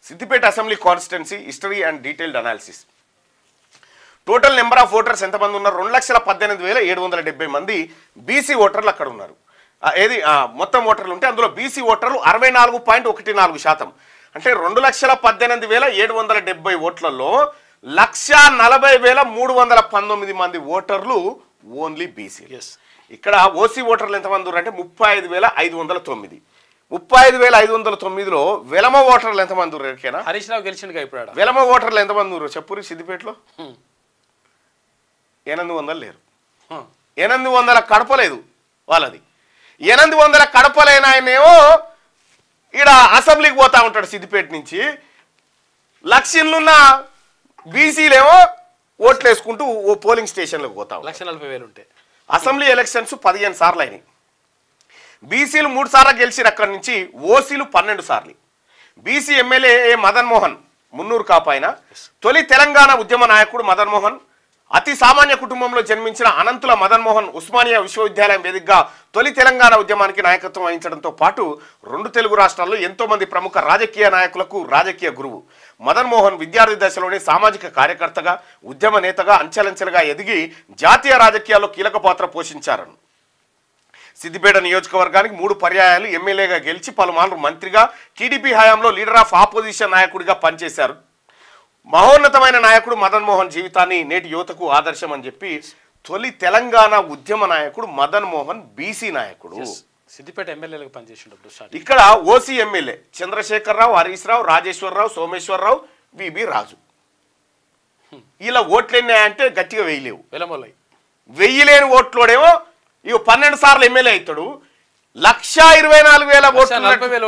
Siddipet assembly constituency history and detailed analysis. Total number of voters ఎంతమంది ఉన్నారు? 2,18,770 మంది BC ఓటర్లు అక్కడ ఉన్నారు. మొత్తం ఓటర్లు ఉంటే అందులో బీసీ ఓటర్లు 64.14%. అంటే 2,18,770 ఓట్లలో 1,40,319 మంది ఓటర్లు ఓన్లీ బీసీ. ఇక్కడ ఓసీ ఓటర్లు ఎంతమంది ఉన్నారు అంటే 35,509. 35,509లో వెలమ ఓటర్లు ఎంతమంది ఉన్నారు? హరీష్ రావు గెలిచిండుగా ఇప్పుడు. వెలమ ఓటర్లు ఎంతమంది ఉన్నారు చెప్పురు సిద్దిపేటలో? 800 లేరు. 800 కడపలేదు వాళ్ళది. 800 కడపలేని ఆయనేమో ఈడ అసెంబ్లీకి పోతా ఉంటాడు సిద్దిపేట నుంచి. లక్షలున్న బీసీలేమో ఓట్లు వేసుకుంటూ ఓ పోలింగ్ స్టేషన్లకు పోతా. 1,40,000 ఉంటే అసెంబ్లీ ఎలక్షన్స్ 15 సార్లు అయినాయి. బీసీలు 3 సార్లు గెలిచిరు. అక్కడి నుంచి ఓసీలు 12 సార్లు. బీసీ ఎమ్మెల్యే మదన్ మోహన్ మున్నూరు కాపాయన. తొలి తెలంగాణ ఉద్యమ నాయకుడు మదన్ మోహన్. అతి సామాన్య కుటుంబంలో జన్మించిన అనంతుల మదన్ మోహన్ ఉస్మానియా విశ్వవిద్యాలయం వేదికగా తొలి తెలంగాణ ఉద్యమానికి నాయకత్వం వహించడంతో పాటు 2 తెలుగు రాష్ట్రాల్లో ఎంతో మంది ప్రముఖ రాజకీయ నాయకులకు రాజకీయ గురువు. మదన్ మోహన్ విద్యార్థి దశలోనే సామాజిక కార్యకర్తగా, ఉద్యమ నేతగా అంచెలంచెలుగా ఎదిగి జాతీయ రాజకీయాల్లో కీలక పాత్ర పోషించారు. సిద్దిపేట నియోజకవర్గానికి 3 పర్యాయాలు ఎమ్మెల్యేగా గెలిచి పలుమార్లు మంత్రిగా, టీడీపీ హయాంలో లీడర్ ఆఫ్ ఆపోజిషన్ నాయకుడిగా పనిచేశారు. మహోన్నతమైన నాయకుడు మదన్ మోహన్ జీవితాన్ని నేటి యువతకు ఆదర్శం అని చెప్పి తొలి తెలంగాణ ఉద్యమ నాయకుడు మదన్ మోహన్ బీసీ నాయకుడు. సిద్దిపేట ఎమ్మెల్యేలకు పనిచేసినప్పుడు ఇక్కడ OC MLA Chandrashekar Rao, Harish Rao, Rajeswara Rao, Someswara Rao, VB రాజు. ఇలా ఓట్లు ఎన్నాయంటే గట్టిగా వేయలేవు. వెయ్యలేని ఓట్లోడేమో ఇవి 12 సార్లు ఎమ్మెల్యే అవుతాడు. 1,24,000 ఓట్లు,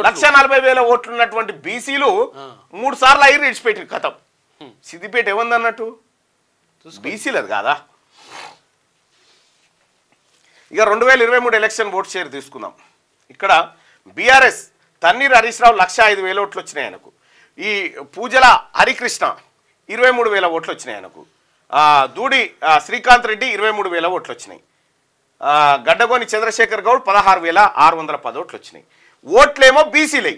1,40,000 ఓట్లు ఉన్నటువంటి బీసీలు 3 సార్లు అయ్యి విడిచిపెట్టారు. కథం. సిద్దిపేట ఏముంది అన్నట్టు బీసీలది కాదా? ఇక 2023 ఎలక్షన్ ఓట్ షేర్ తీసుకుందాం. ఇక్కడ బీఆర్ఎస్ తన్నీర్ హరీష్ రావు 1,05,000 ఓట్లు వచ్చినాయి ఆయనకు. ఈ పూజల హరికృష్ణ 23,000 ఓట్లు వచ్చినాయి ఆయనకు. దూడి శ్రీకాంత్ రెడ్డి 23,000 ఓట్లు వచ్చినాయి. గడ్డగోని చంద్రశేఖర్ గౌడ్ 16,610 ఓట్లు వచ్చినాయి. ఓట్లేమో బీసీలై.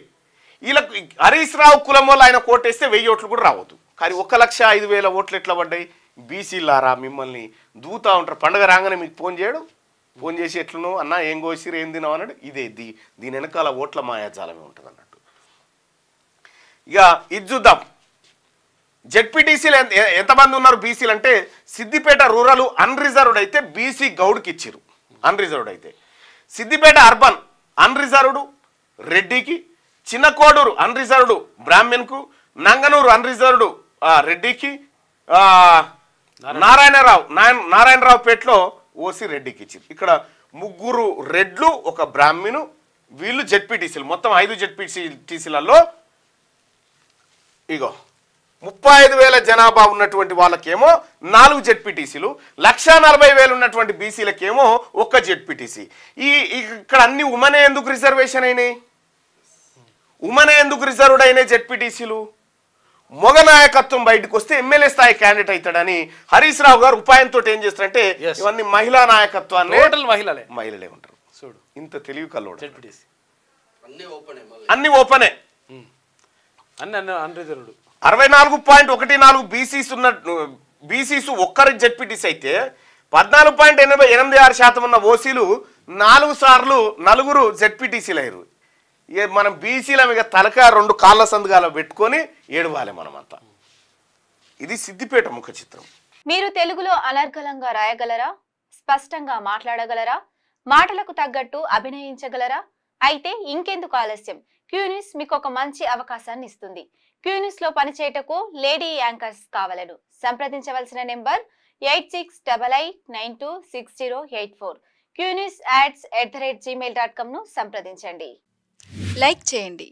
వీళ్ళకు హరీష్ రావు కులం వల్ల ఆయన కోటేస్తే 1000 ఓట్లు కూడా రావద్దు. కానీ 1,05,000 ఓట్లు ఎట్లా పడ్డాయి? బీసీలారా మిమ్మల్ని దూతా ఉంటారు. పండగ రాగానే మీకు ఫోన్ చేయడం, ఫోన్ చేసి ఎట్లనో అన్న ఏం కోసిరు ఏం తినావు అన్నాడు. ఇదే దీని వెనకాల ఓట్ల మాయాజాలమే ఉంటుంది అన్నట్టు. ఇక ఇది చూద్దాం. జెడ్పీటీసీలు ఎంతమంది ఉన్నారు బీసీలు అంటే సిద్దిపేట రూరల్ అన్రిజర్వ్డ్ అయితే బీసీ గౌడ్కి ఇచ్చిరు. అన్రిజర్వ్డ్ అయితే సిద్దిపేట అర్బన్ అన్రిజర్వ్డ్ రెడ్డికి, చిన్నకోడూరు అన్రిజర్వ్డ్ బ్రాహ్మణ్కు, నంగనూరు అన్రిజర్వ్డ్ రెడ్డికి, నారాయణరావు పేటలో ఓసీ రెడ్డికి ఇచ్చింది. ఇక్కడ 3 రెడ్లు 1 బ్రాహ్మణు. వీళ్ళు జెడ్పీటీసీలు. మొత్తం 5 జెడ్పీటీసీలలో ఇగో 35,000 జనాభా ఉన్నటువంటి వాళ్ళకేమో 4 జెడ్పీటీసీలు, 1,40,000 ఉన్నటువంటి బీసీలకేమో 1 జెడ్పీటీసీ. ఇక్కడ అన్ని ఉమెనే ఎందుకు రిజర్వేషన్ అయినాయి? ఉమెనే ఎందుకు రిజర్వ్డ్ అయినాయి జెడ్పీటీసీలు? మొగ నాయకత్వం బయటకు వస్తే ఎమ్మెల్యే స్థాయి క్యాండిడేట్ అవుతాడని హరీష్ రావు గారు ఉపాయంతో ఏం చేస్తారంటే ఇవన్నీ మహిళా నాయకత్వాన్ని మహిళలే ఉంటారు. చూడు ఇంత తెలివి కల్లోడు. అన్ని ఓపెనే. 64.14 బీసీస్ ఒక్కరికి జెడ్పీటీసీ అయితే 14.86% ఉన్న ఓసీలు 4 సార్లు 4 జెడ్పీటీసీలు అయ్యారు. ఇక మనం బీసీల మీద తలక 2 కాళ్ళ సందుగాల పెట్టుకొని ఏడవాలి మనమంతా. ఇది సిద్దిపేట ముఖ చిత్రం. మీరు తెలుగులో అనర్గళంగా రాయగలరా? స్పష్టంగా మాట్లాడగలరా? మాటలకు తగ్గట్టు అభినయించగలరా? అయితే ఇంకెందుకు ఆలస్యం? క్యూన్యూస్ మీకు ఒక మంచి అవకాశాన్ని ఇస్తుంది. క్యూన్యూస్ లో పనిచేయటకు లేడీ యాంకర్స్ కావాలను సంప్రదించవలసిన నెంబర్ 8688926084. qnews@gmail.com ను సంప్రదించండి. లైక్ చేయండి.